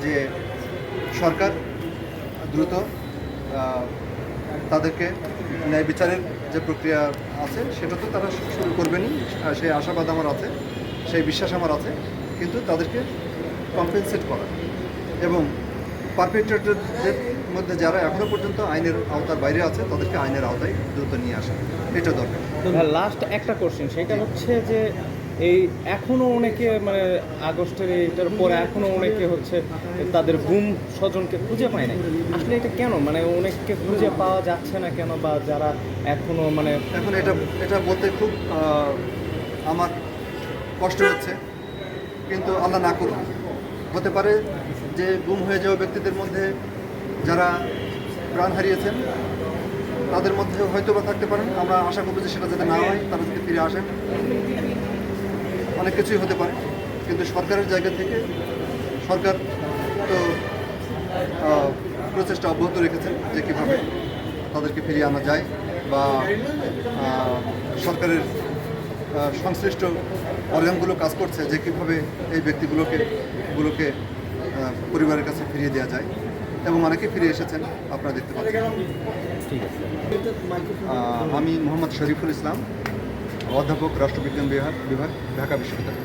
যে সরকার দ্রুত তাদেরকে ন্যায় বিচারের যে প্রক্রিয়া আছে সেটা তো তারা শুরু করবেনই, সেই আশাবাদ আমার আছে, সেই বিশ্বাস আমার আছে। কিন্তু তাদেরকে কম্পেনসেট করা এবং পারপেট্রেটরদের মধ্যে যারা এখনও পর্যন্ত আইনের আওতার বাইরে আছে তাদেরকে আইনের আওতায় দ্রুত নিয়ে আসা, এটা দরকার। লাস্ট একটা কোশ্চেন, সেটা হচ্ছে যে এই এখনো অনেকে মানে আগস্টের এইটার পরে এখনো অনেকে হচ্ছে তাদের গুম স্বজনকে খুঁজে পায় না। আসলে এটা কেন, মানে অনেককে খুঁজে পাওয়া যাচ্ছে না কেন, বা যারা এখনো মানে এখন এটা বলতে খুব আমার কষ্ট হচ্ছে, কিন্তু আল্লাহ না করুন। হতে পারে যে গুম হয়ে যাওয়া ব্যক্তিদের মধ্যে যারা প্রাণ হারিয়েছেন তাদের মধ্যে হয়তো বা থাকতে পারেন। আমরা আশা করব যে সেটা যাতে না হয়, তারা যদি ফিরে আসেন। অনেক কিছুই হতে পারে, কিন্তু সরকারের জায়গা থেকে সরকার তো প্রচেষ্টা অব্যাহত রেখেছেন যে কীভাবে তাদেরকে ফিরিয়ে আনা যায়, বা সরকারের সংশ্লিষ্ট অর্গানগুলো কাজ করছে যে কীভাবে এই ব্যক্তিগুলোকে পরিবারের কাছে ফিরিয়ে দেওয়া যায়, এবং অনেকে ফিরে এসেছেন, আপনারা দেখতে পাচ্ছেন। আমি মোহাম্মদ শরীফুল ইসলাম, অধ্যাপক, রাষ্ট্রবিজ্ঞান বিভাগ, ঢাকা বিশ্ববিদ্যালয়।